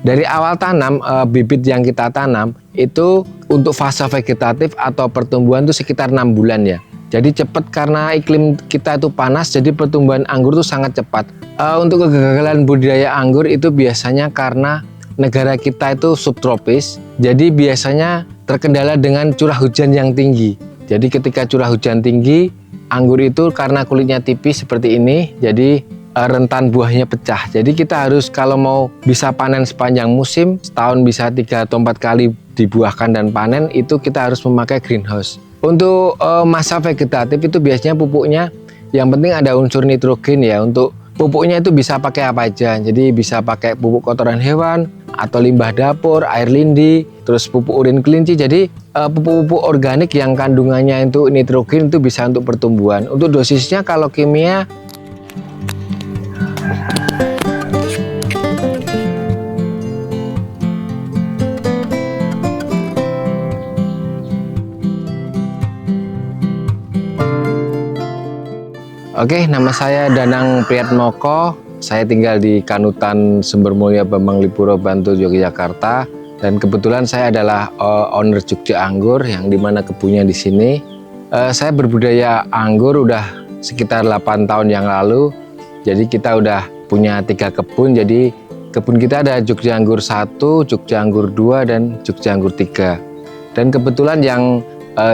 Dari awal tanam, bibit yang kita tanam itu untuk fase vegetatif atau pertumbuhan itu sekitar 6 bulan ya. Jadi cepat karena iklim kita itu panas, jadi pertumbuhan anggur itu sangat cepat. Untuk kegagalan budidaya anggur itu biasanya karena negara kita itu subtropis, jadi biasanya terkendala dengan curah hujan yang tinggi. Jadi ketika curah hujan tinggi, anggur itu karena kulitnya tipis seperti ini, jadi rentan buahnya pecah. Jadi kita harus kalau mau bisa panen sepanjang musim, setahun bisa 3 atau 4 kali dibuahkan dan panen, itu kita harus memakai greenhouse. Untuk masa vegetatif itu biasanya pupuknya yang penting ada unsur nitrogen ya. Untuk pupuknya itu bisa pakai apa aja. Jadi bisa pakai pupuk kotoran hewan atau limbah dapur, air lindi, terus pupuk urin kelinci. Jadi pupuk-pupuk organik yang kandungannya itu nitrogen itu bisa untuk pertumbuhan. Untuk dosisnya kalau kimia Oke, nama saya Danang Priyatmoko. Saya tinggal di Kanutan Sumbermulya Bambang Lipuro, Bantul, Yogyakarta. Dan kebetulan saya adalah owner Jogja Anggur yang dimana kebunnya di sini. Saya berbudidaya anggur udah sekitar 8 tahun yang lalu. Jadi kita udah punya 3 kebun. Jadi kebun kita ada Jogja Anggur 1, Jogja Anggur 2, dan Jogja Anggur 3. Dan kebetulan yang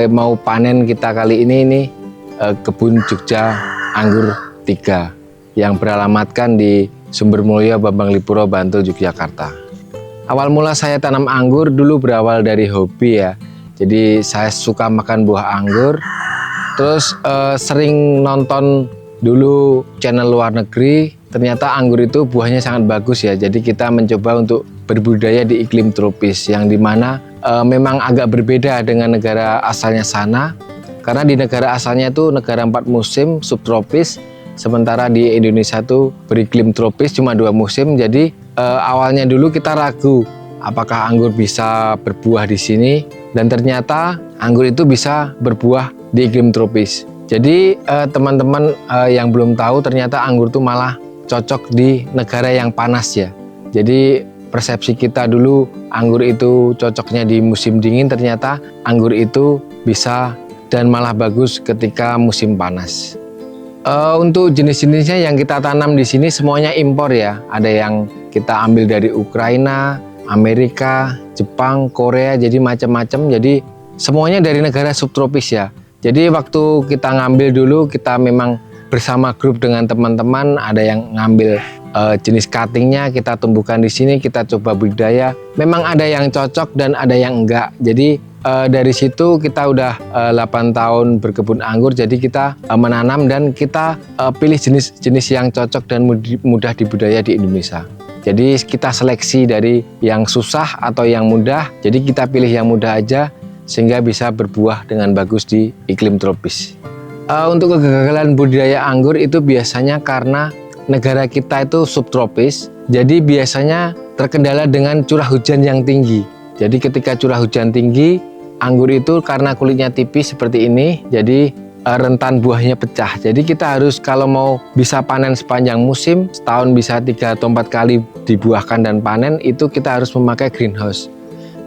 mau panen kita kali ini kebun Jogja Anggur 3 yang beralamatkan di Sumbermulya Bambang Lipuro, Bantul, Yogyakarta. Awal mula saya tanam anggur dulu berawal dari hobi ya. Jadi saya suka makan buah anggur. Terus sering nonton dulu channel luar negeri. Ternyata anggur itu buahnya sangat bagus ya. Jadi kita mencoba untuk berbudidaya di iklim tropis yang dimana memang agak berbeda dengan negara asalnya sana. Karena di negara asalnya itu negara 4 musim subtropis, sementara di Indonesia itu beriklim tropis cuma 2 musim. Jadi awalnya dulu kita ragu apakah anggur bisa berbuah di sini, dan ternyata anggur itu bisa berbuah di iklim tropis. Jadi teman-teman yang belum tahu, ternyata anggur itu malah cocok di negara yang panas ya. Jadi persepsi kita dulu anggur itu cocoknya di musim dingin, ternyata anggur itu bisa dan malah bagus ketika musim panas. Untuk jenis-jenisnya yang kita tanam di sini semuanya impor ya. Ada yang kita ambil dari Ukraina, Amerika, Jepang, Korea, jadi macam-macam. Jadi semuanya dari negara subtropis ya. Jadi waktu kita ngambil dulu, kita memang bersama grup dengan teman-teman, ada yang ngambil jenis cuttingnya kita tumbuhkan di sini, kita coba budidaya. Memang ada yang cocok dan ada yang enggak. Jadi dari situ kita udah 8 tahun berkebun anggur, jadi kita menanam dan kita pilih jenis-jenis yang cocok dan mudah dibudidaya di Indonesia. Jadi kita seleksi dari yang susah atau yang mudah, jadi kita pilih yang mudah aja sehingga bisa berbuah dengan bagus di iklim tropis. Untuk kegagalan budidaya anggur itu biasanya karena negara kita itu subtropis, jadi biasanya terkendala dengan curah hujan yang tinggi. Jadi ketika curah hujan tinggi, anggur itu karena kulitnya tipis seperti ini, jadi rentan buahnya pecah. Jadi kita harus kalau mau bisa panen sepanjang musim, setahun bisa 3 atau 4 kali dibuahkan dan panen, itu kita harus memakai greenhouse.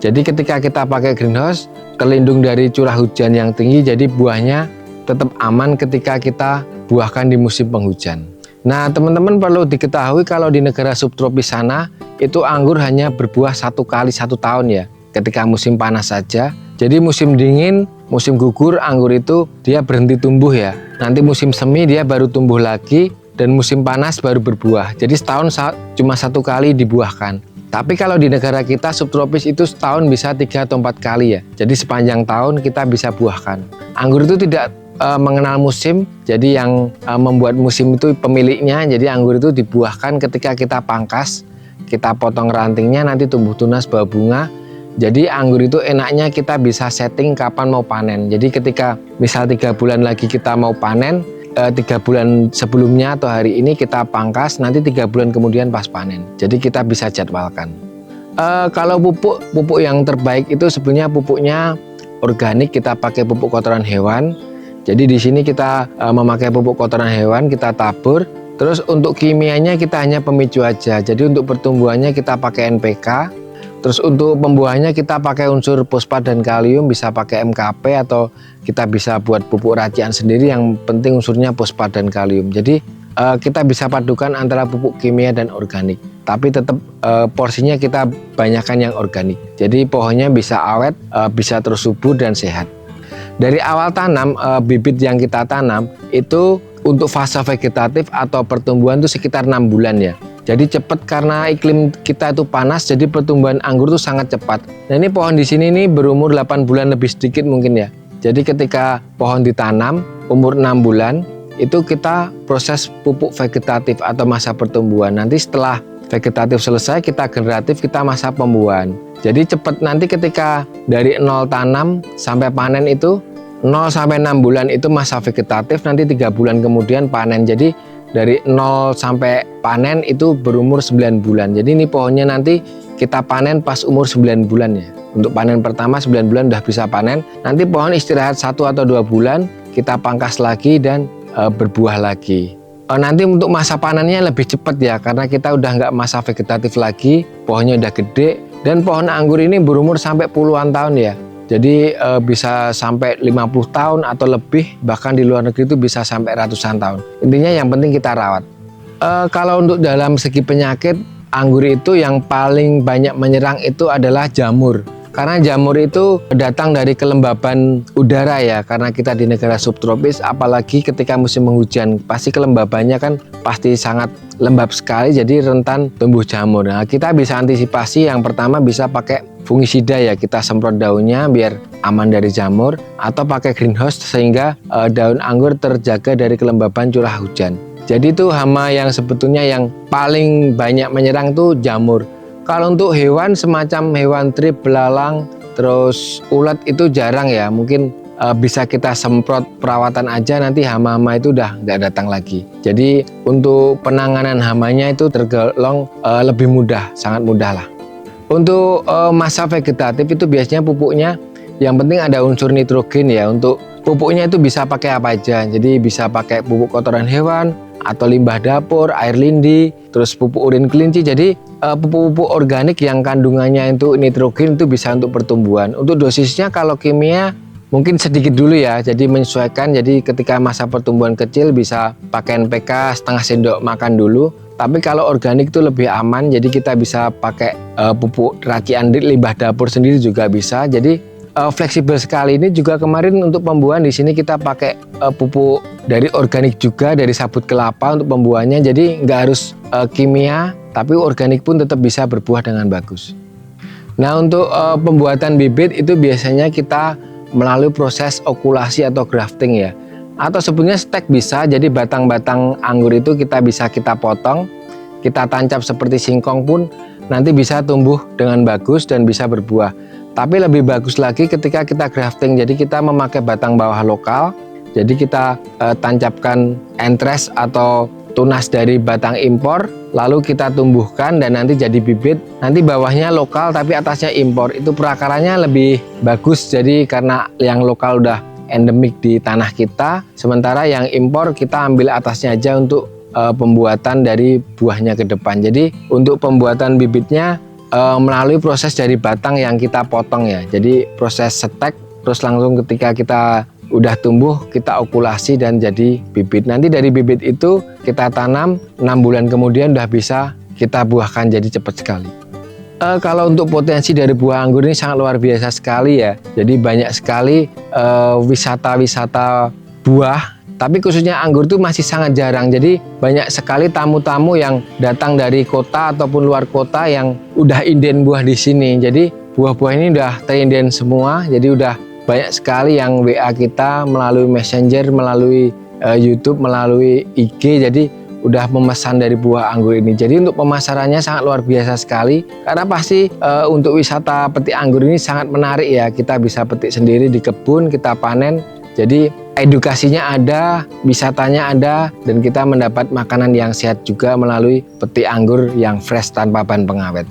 Jadi ketika kita pakai greenhouse, terlindung dari curah hujan yang tinggi, jadi buahnya tetap aman ketika kita buahkan di musim penghujan. Nah teman-teman perlu diketahui kalau di negara subtropis sana, itu anggur hanya berbuah 1 kali 1 tahun ya, ketika musim panas saja. Jadi musim dingin, musim gugur, anggur itu dia berhenti tumbuh ya. Nanti musim semi dia baru tumbuh lagi, dan musim panas baru berbuah. Jadi setahun cuma 1 kali dibuahkan. Tapi kalau di negara kita subtropis itu setahun bisa 3 atau 4 kali ya. Jadi sepanjang tahun kita bisa buahkan. Anggur itu tidak mengenal musim, jadi yang membuat musim itu pemiliknya. Jadi anggur itu dibuahkan ketika kita pangkas, kita potong rantingnya, nanti tumbuh tunas bawa bunga. Jadi anggur itu enaknya kita bisa setting kapan mau panen. Jadi ketika misal 3 bulan lagi kita mau panen, 3 bulan sebelumnya atau hari ini kita pangkas, nanti 3 bulan kemudian pas panen. Jadi kita bisa jadwalkan. Kalau pupuk yang terbaik itu sebenarnya pupuknya organik, kita pakai pupuk kotoran hewan. Jadi di sini kita memakai pupuk kotoran hewan, kita tabur. Terus untuk kimianya kita hanya pemicu aja. Jadi untuk pertumbuhannya kita pakai NPK. Terus untuk pembuahannya kita pakai unsur fosfat dan kalium, bisa pakai MKP atau kita bisa buat pupuk racian sendiri, yang penting unsurnya fosfat dan kalium. Jadi kita bisa padukan antara pupuk kimia dan organik, tapi tetap porsinya kita banyakkan yang organik. Jadi pohonnya bisa awet, bisa terus subur dan sehat. Dari awal tanam, bibit yang kita tanam itu untuk fase vegetatif atau pertumbuhan itu sekitar 6 bulan ya. Jadi cepat karena iklim kita itu panas, jadi pertumbuhan anggur itu sangat cepat. Nah ini pohon di sini ini berumur 8 bulan lebih sedikit mungkin ya. Jadi ketika pohon ditanam umur 6 bulan itu kita proses pupuk vegetatif atau masa pertumbuhan. Nanti setelah vegetatif selesai kita generatif, kita masa pembuahan. Jadi cepat nanti ketika dari 0 tanam sampai panen itu 0 sampai 6 bulan itu masa vegetatif, nanti 3 bulan kemudian panen. Jadi dari 0 sampai panen itu berumur 9 bulan. Jadi ini pohonnya nanti kita panen pas umur 9 bulan ya. Untuk panen pertama 9 bulan udah bisa panen. Nanti pohon istirahat 1 atau 2 bulan, kita pangkas lagi dan berbuah lagi. Nanti untuk masa panennya lebih cepat ya, karena kita udah nggak masa vegetatif lagi, pohonnya udah gede. Dan pohon anggur ini berumur sampai puluhan tahun ya. Jadi bisa sampai 50 tahun atau lebih, bahkan di luar negeri itu bisa sampai ratusan tahun. Intinya yang penting kita rawat. Kalau untuk dalam segi penyakit, anggur itu yang paling banyak menyerang itu adalah jamur. Karena jamur itu datang dari kelembaban udara ya, karena kita di negara subtropis, apalagi ketika musim penghujan, pasti kelembabannya kan pasti sangat lembab sekali, jadi rentan tumbuh jamur. Nah, kita bisa antisipasi, yang pertama bisa pakai fungisida ya, kita semprot daunnya biar aman dari jamur, atau pakai greenhouse sehingga daun anggur terjaga dari kelembaban curah hujan. Jadi itu hama yang sebetulnya yang paling banyak menyerang tuh jamur. Kalau untuk hewan semacam hewan trip, belalang, terus ulat itu jarang ya, mungkin bisa kita semprot perawatan aja, nanti hama-hama itu udah nggak datang lagi. Jadi untuk penanganan hamanya itu tergolong lebih mudah, sangat mudah lah. Untuk masa vegetatif itu biasanya pupuknya yang penting ada unsur nitrogen ya. Untuk pupuknya itu bisa pakai apa aja, jadi bisa pakai pupuk kotoran hewan atau limbah dapur, air lindi, terus pupuk urin kelinci. Jadi pupuk-pupuk organik yang kandungannya itu nitrogen itu bisa untuk pertumbuhan. Untuk dosisnya kalau kimia mungkin sedikit dulu ya, jadi menyesuaikan. Jadi ketika masa pertumbuhan kecil bisa pakai NPK setengah sendok makan dulu. Tapi kalau organik itu lebih aman, jadi kita bisa pakai pupuk racian limbah dapur sendiri juga bisa. Jadi fleksibel sekali. Ini juga kemarin untuk pembuahan di sini kita pakai pupuk dari organik juga, dari sabut kelapa untuk pembuahannya. Jadi nggak harus kimia, tapi organik pun tetap bisa berbuah dengan bagus. Nah untuk pembuatan bibit itu biasanya kita melalui proses okulasi atau grafting ya, atau sebenarnya stek bisa. Jadi batang-batang anggur itu kita potong, kita tancap seperti singkong pun nanti bisa tumbuh dengan bagus dan bisa berbuah. Tapi lebih bagus lagi ketika kita grafting, jadi kita memakai batang bawah lokal, jadi kita tancapkan entres atau tunas dari batang impor, lalu kita tumbuhkan dan nanti jadi bibit. Nanti bawahnya lokal tapi atasnya impor, itu perakarannya lebih bagus. Jadi karena yang lokal udah endemik di tanah kita, sementara yang impor kita ambil atasnya aja untuk pembuatan dari buahnya ke depan. Jadi untuk pembuatan bibitnya melalui proses dari batang yang kita potong ya. Jadi proses setek, terus langsung ketika kita udah tumbuh kita okulasi dan jadi bibit. Nanti dari bibit itu kita tanam 6 bulan kemudian udah bisa kita buahkan, jadi cepat sekali. Kalau untuk potensi dari buah anggur ini sangat luar biasa sekali ya. Jadi banyak sekali wisata-wisata buah. Tapi khususnya anggur itu masih sangat jarang. Jadi banyak sekali tamu-tamu yang datang dari kota ataupun luar kota yang udah inden buah di sini. Jadi buah-buah ini udah terinden semua. Jadi udah banyak sekali yang WA kita melalui Messenger, melalui YouTube, melalui IG. Jadi udah memesan dari buah anggur ini. Jadi untuk pemasarannya sangat luar biasa sekali. Karena pasti untuk wisata petik anggur ini sangat menarik ya. Kita bisa petik sendiri di kebun, kita panen. Jadi edukasinya ada, wisatanya ada, dan kita mendapat makanan yang sehat juga melalui petik anggur yang fresh tanpa bahan pengawet.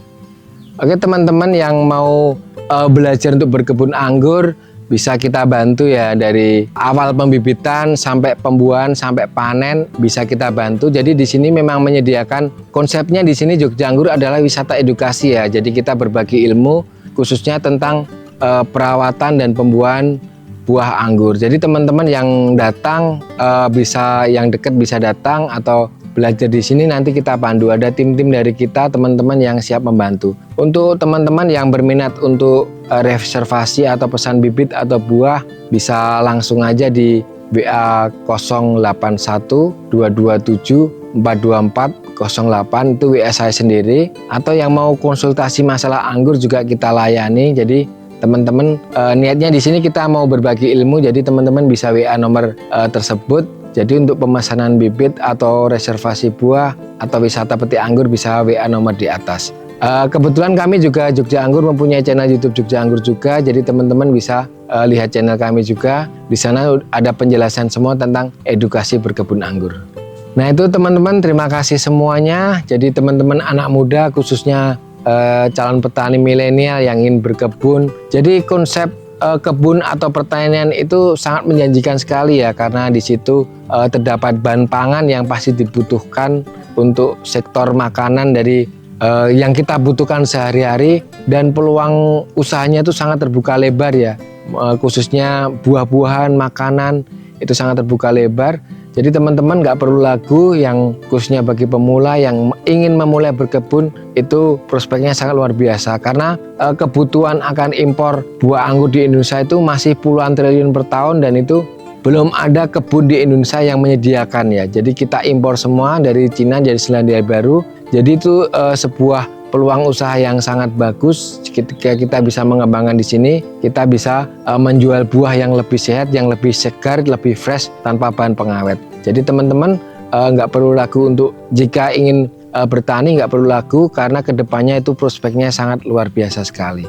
Oke teman-teman yang mau belajar untuk berkebun anggur, bisa kita bantu ya, dari awal pembibitan sampai pembuahan sampai panen bisa kita bantu. Jadi di sini memang menyediakan, konsepnya di sini Jogja Anggur adalah wisata edukasi ya. Jadi kita berbagi ilmu khususnya tentang perawatan dan pembuahan buah anggur. Jadi teman-teman yang datang bisa, yang dekat bisa datang atau belajar di sini, nanti kita pandu. Ada tim-tim dari kita, teman-teman yang siap membantu. Untuk teman-teman yang berminat untuk reservasi atau pesan bibit atau buah, bisa langsung aja di WA 081 227 424 08, itu WA saya sendiri. Atau yang mau konsultasi masalah anggur juga kita layani. Jadi teman-teman niatnya di sini kita mau berbagi ilmu, jadi teman-teman bisa WA nomor tersebut. Jadi untuk pemesanan bibit atau reservasi buah atau wisata petik anggur bisa WA nomor di atas. Kebetulan kami juga Jogja Anggur mempunyai channel YouTube Jogja Anggur juga, jadi teman-teman bisa lihat channel kami juga. Di sana ada penjelasan semua tentang edukasi berkebun anggur. Nah itu teman-teman, terima kasih semuanya. Jadi teman-teman anak muda khususnya calon petani milenial yang ingin berkebun. Jadi konsep kebun atau pertanian itu sangat menjanjikan sekali ya, karena di situ terdapat bahan pangan yang pasti dibutuhkan untuk sektor makanan dari yang kita butuhkan sehari-hari, dan peluang usahanya itu sangat terbuka lebar ya, khususnya buah-buahan, makanan itu sangat terbuka lebar. Jadi teman-teman nggak perlu ragu, yang khususnya bagi pemula yang ingin memulai berkebun itu prospeknya sangat luar biasa, karena kebutuhan akan impor buah anggur di Indonesia itu masih puluhan triliun per tahun, dan itu belum ada kebun di Indonesia yang menyediakan ya. Jadi kita impor semua dari Cina, dari Selandia Baru. Jadi itu sebuah peluang usaha yang sangat bagus. Ketika kita bisa mengembangkan di sini, kita bisa menjual buah yang lebih sehat, yang lebih segar, lebih fresh tanpa bahan pengawet. Jadi teman-teman nggak perlu ragu untuk jika ingin bertani, nggak perlu ragu, karena kedepannya itu prospeknya sangat luar biasa sekali.